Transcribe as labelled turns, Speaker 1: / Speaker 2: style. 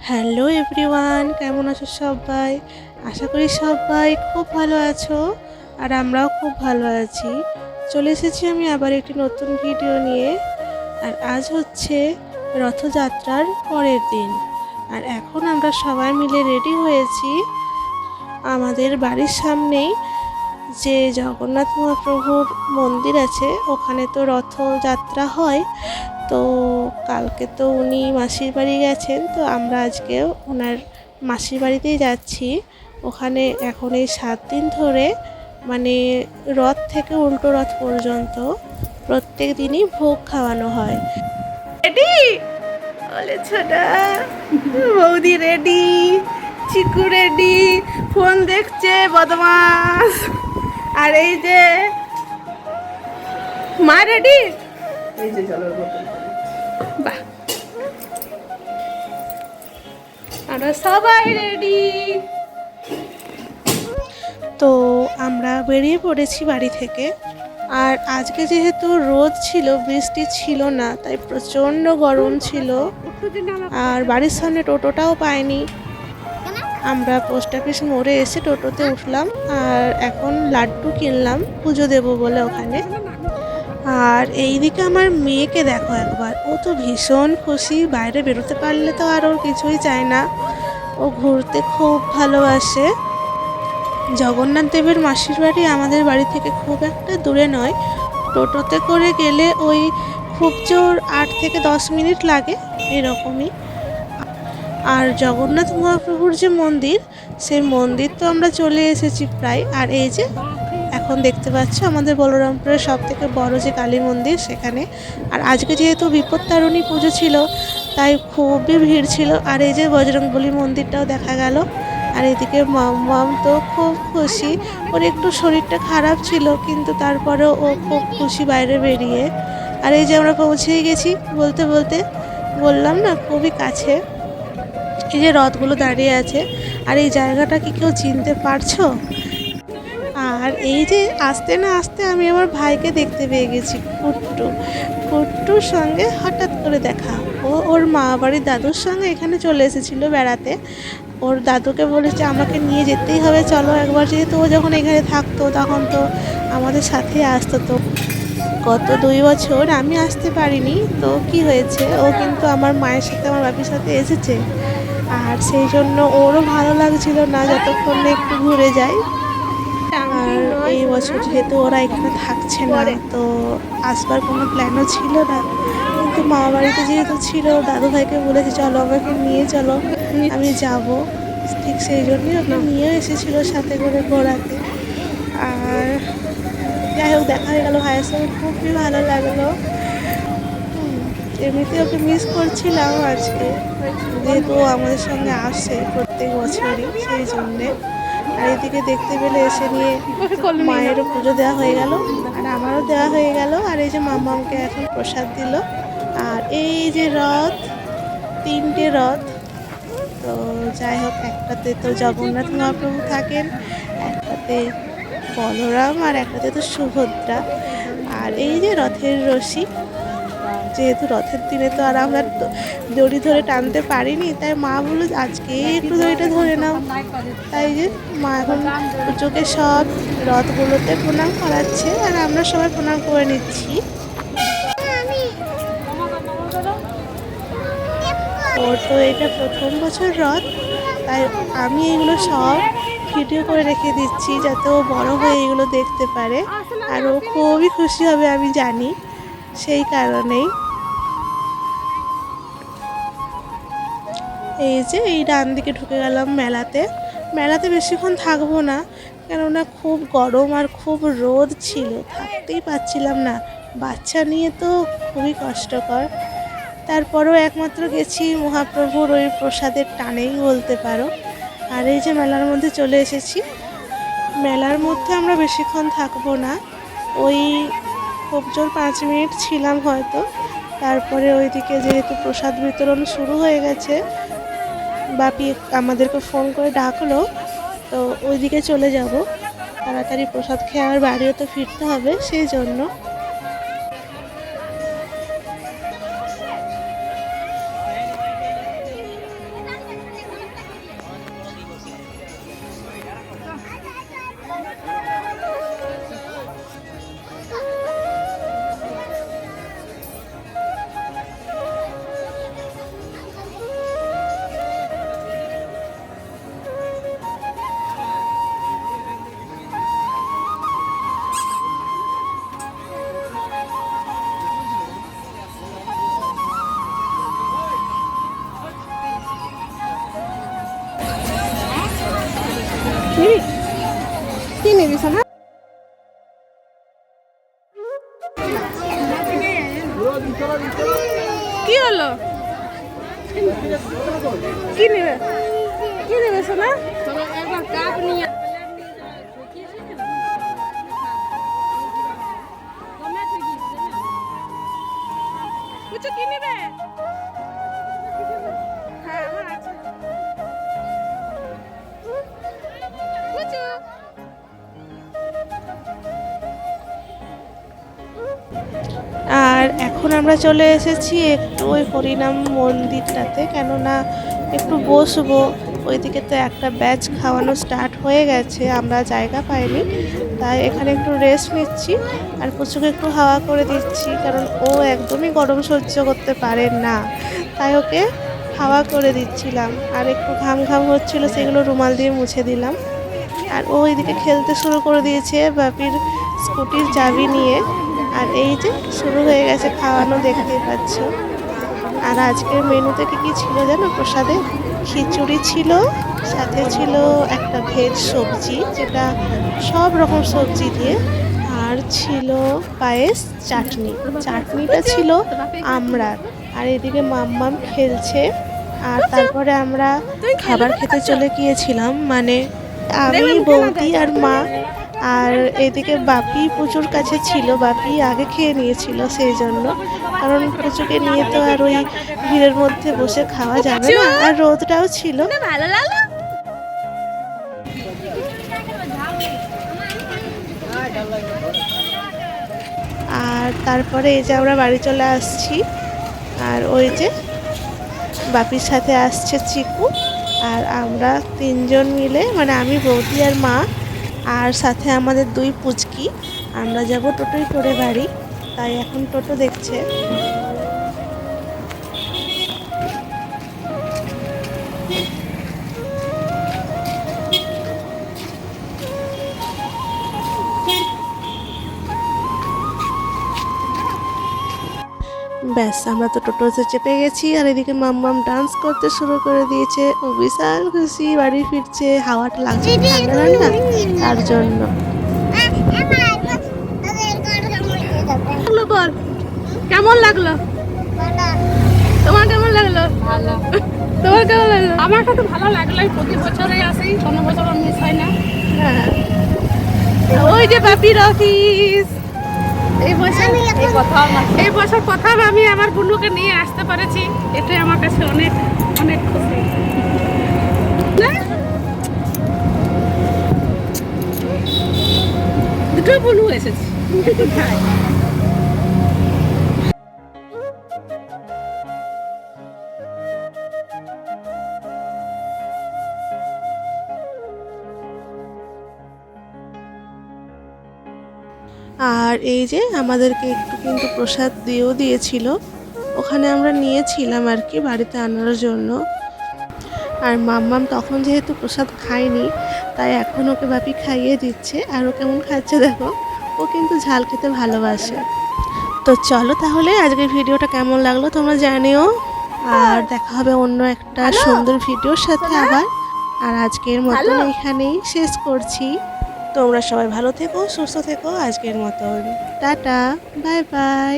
Speaker 1: Hello everyone, কেমন আছো সবাই? আশা করি সবাই খুব ভালো আছো আর আমরাও খুব ভালো আছি। চলে এসেছি আমি আবার একটি নতুন ভিডিও নিয়ে। আর আজ হচ্ছে রথযাত্রার পরের দিন। আর এখন আমরা সবাই মিলে রেডি হয়েছি। আমাদের বাড়ির সামনেই যে জগন্নাথ মহাপ্রভুর মন্দির আছে, ওখানে তো রথযাত্রা হয়। তো কালকে তো উনি মাসির বাড়ি গেছেন, তো আমরা আজকেও ওনার মাসির বাড়িতেই যাচ্ছি। ওখানে এখন এই 7 দিন ধরে মানে রথ থেকে উল্টো রথ পর্যন্ত প্রত্যেক দিনই ভোগ খাওয়ানো হয়। রেডি বলে ছোটা বৌদি রেডি, চিকু রেডি, ফোন দেখছে বদমাস। আর এই যে মা রেডি, এই যে জলের বোতল। বাহ, আমরা সবাই রেডি। তো আমরা বেরিয়ে পড়েছি বাড়ি থেকে। আর আজকে যেহেতু রোদ ছিল, বৃষ্টি ছিল না, তাই প্রচণ্ড গরম ছিল। আর বাড়ির সামনে টোটোটাও পাইনি। আমরা পোস্ট অফিস মোড়ে এসে টোটোতে উঠলাম আর এখন লাড্ডু কিনলাম পুজো দেবো বলে ওখানে। আর এইদিকে আমার মেয়েকে দেখো একবার, ও তো ভীষণ খুশি। বাইরে বেরোতে পারলে তো আর ওর কিছুই চায় না, ও ঘুরতে খুব ভালোবাসে। জগন্নাথ দেবের মাসির বাড়ি আমাদের বাড়ি থেকে খুব একটা দূরে নয়, টোটোতে করে গেলে ওই খুব জোর 8 থেকে 10 মিনিট লাগে এরকমই। আর জগন্নাথ মহাপ্রভুর যে মন্দির, সেই মন্দির তো আমরা চলে এসেছি প্রায়। আর এই যে এখন দেখতে পাচ্ছ আমাদের বলরামপুরের সব থেকে বড় যে কালী মন্দির, সেখানে। আর আজকে যেহেতু বিপত্তারিণী পুজো ছিল, তাই খুবই ভিড় ছিল। আর এই যে বজরংবলী মন্দিরটাও দেখা গেল। আর এদিকে মাম তো খুব খুশি। ওর একটু শরীরটা খারাপ ছিল, কিন্তু তারপরেও ও খুব খুশি বাইরে বেরিয়ে। আর এই যে আমরা পৌঁছেই গেছি বলতে বলতে, বললাম না খুবই কাছে। এই যে রথগুলো দাঁড়িয়ে আছে, আর এই জায়গাটা কি কেউ চিনতে পারছো? আর এই যে আসতে না আসতে আমি আমার ভাইকে দেখতে পেয়ে গেছি, কুট্টুর সঙ্গে হঠাৎ করে দেখা। ও ওর মা বাড়ির দাদুর সঙ্গে এখানে চলে এসেছিলো বেড়াতে। ওর দাদুকে বলেছে আমাকে নিয়ে যেতেই হবে, চলো একবার। যেহেতু ও যখন এখানে থাকতো তখন তো আমাদের সাথে আসতো। তো গত 2 বছর আমি আসতে পারিনি, তো কি হয়েছে, ও কিন্তু আমার মায়ের সাথে আমার বাপির সাথে এসেছে। আর সেই জন্য ওরও ভালো লাগছিল না যতক্ষণ না একটু ঘুরে যায়। আর এই বছর যেহেতু ওরা এখানে থাকছে না, তো আসবার কোনো প্ল্যানও ছিল না। কিন্তু মা বাড়িতে যেহেতু ছিল, দাদু ভাইকে বলেছে চলো আমাকে নিয়ে চলো, আমি যাব। ঠিক সেই জন্যই ওকে নিয়েও এসেছিল সাথে করে ঘোরাতে। আর যাই হোক, দেখা হয়ে গেল ভাইয়ের সঙ্গে, খুবই ভালো লাগলো। এমনিতে ওকে মিস করছিলাম আজকে, যেহেতু ও আমাদের সঙ্গে আসে প্রত্যেক বছরই, সেই জন্যে। আর এদিকে দেখতে পেলে এসে নিয়ে মায়েরও পুজো দেওয়া হয়ে গেল আর আমারও দেওয়া হয়ে গেল। আর এই যে মামাকে এখন প্রসাদ দিল। আর এই যে রথ, 3টে রথ। তো যাই হোক, একটাতে তো জগন্নাথ মহাপ্রভু থাকেন, একটাতে বলরাম, আর একটাতে তো সুভদ্রা। আর এই যে রথের রশি, যেহেতু রথের দিনে তো আর আমরা দড়ি ধরে টানতে পারিনি, তাই মা বলল আজকে একটু দড়িটা ধরে নাও। তাই যে মা এখন পুজোকে সব রথগুলোতে প্রণাম করাচ্ছে, আর আমরা সবাই প্রণাম করে নিচ্ছি। ওর তো এটা প্রথম বছর রথ, তাই আমি এগুলো সব ভিডিও করে রেখে দিচ্ছি যাতে ও বড় হয়ে এগুলো দেখতে পারে। আর ও খুবই খুশি হবে আমি জানি, সেই কারণেই। এই যে এই ডান দিকে ঢুকে গেলাম মেলাতে। মেলাতে বেশিক্ষণ থাকবো না, কেননা খুব গরম আর খুব রোদ ছিল, থাকতেই পারছিলাম না। বাচ্চা নিয়ে তো খুবই কষ্টকর। তারপরেও একমাত্র গেছি মহাপ্রভুর ওই প্রসাদের টানেই বলতে পারো। আর এই যে মেলার মধ্যে চলে এসেছি। মেলার মধ্যে আমরা বেশিক্ষণ থাকবো না, ওই খুব জোর 5 মিনিট ছিলাম হয়তো। তারপরে ওইদিকে যেহেতু প্রসাদ বিতরণ শুরু হয়ে গেছে, বাপি আমাদেরকে ফোন করে ডাকলো, তো ওইদিকে চলে যাব। তাড়াতাড়ি প্রসাদ খেয়ে আর বাড়িও তো ফিরতে হবে, সেই জন্য। কি নিবি সোনা? কি হলো? কি নেবে? কি নেবে সোনা? কিছু কি নেবে? হ্যাঁ আমার আছে। কিছু আর এখন আমরা চলে এসেছি একটু ওই হরিনাম মন্দিরটাতে, কেননা একটু বসবো। ওইদিকে তো একটা ব্যাচ খাওয়ানো স্টার্ট হয়ে গেছে, আমরা জায়গা পাইনি, তাই এখানে একটু রেস্ট নিচ্ছি আর পুচুকে একটু হাওয়া করে দিচ্ছি, কারণ ও একদমই গরম সহ্য করতে পারে না, তাই ওকে হাওয়া করে দিচ্ছিলাম। আর একটু ঘাম ঘাম হচ্ছিল, সেগুলো রুমাল দিয়ে মুছে দিলাম। আর ও এদিকে খেলতে শুরু করে দিয়েছে বাপির স্কুটির চাবি নিয়ে। আর এই যে শুরু হয়ে গেছে খাওয়ানো, দেখতেই পাচ্ছ। আর আজকের মেনুতে কি ছিল জানো? প্রসাদে খিচুড়ি ছিল, সাথে ছিল একটা ভেজ সবজি, যেটা সব রকম সবজি দিয়ে, আর ছিল পায়েস, চাটনিটা ছিল আমড়ার। আর এদিকে মাম্মাম খেলছে। আর তারপরে আমরা খাবার খেতে চলে গিয়েছিলাম, মানে আমি, বৌদি আর মা। আর এদিকে বাপি পুচুর কাছে ছিল, বাপি আগে খেয়ে নিয়েছিল, সেই জন্য, কারণ পুচুকে নিয়ে তো আর ওই ভিড়ের মধ্যে বসে খাওয়া যাবে না, আর রোদটাও ছিল। আর তারপরে এই যে আমরা বাড়ি চলে আসছি। আর ওই যে বাপির সাথে আসছে চিকু। আর আমরা তিনজন মিলে, মানে আমি, বৌদি আর মা, আর সাথে আমাদের দুই পুচকি, আমরা যাব টোটোয় করে বাড়ি। তাই এখন টোটো দেখছে। ব্যাস, আমরা তো টোটোতে চেপে গেছি। আর এদিকে মাম্মাম ডান্স করতে শুরু করে দিয়েছে। ও বিশাল খুশি, বাড়ি ফিরছে। হাওয়াটা লাগছে ঠান্ডা ঠান্ডা, তার জন্য। বল, কেমন লাগলো? তোমার কেমন লাগলো? ভালো। তোমার কেমন লাগলো?
Speaker 2: আমার তো ভালো লাগলো, প্রতি বছরই আসি, কোনো বছর মিস হয় না।
Speaker 1: হ্যাঁ, ওই যে বাপির অফিস।
Speaker 2: এই বছর প্রথম আমি আমার বুনুকে নিয়ে আসতে পেরেছি, এটাই আমার কাছে অনেক অনেক খুশি। দুটো বুনু এসেছে।
Speaker 1: আর এই যে আমাদেরকে একটু কিন্তু প্রসাদ দিয়েও দিয়েছিল, ওখানে আমরা নিয়েছিলাম আর কি বাড়িতে আনার জন্য। আর মাম্মাম তখন যেহেতু প্রসাদ খায়নি, তাই এখন ওকে বাপি খাইয়ে দিচ্ছে। আর ও কেমন খাচ্ছে দেখো, ও কিন্তু ঝাল খেতে ভালোবাসে। তো চলো তাহলে, আজকের ভিডিওটা কেমন লাগলো তোমরা জানিও। আর দেখা হবে অন্য একটা সুন্দর ভিডিওর সাথে আবার। আর আজকের মতন এখানেই শেষ করছি। তোমরা সবাই ভালো থেকো, সুস্থ থেকো। আজকের মতন টাটা, বাই বাই।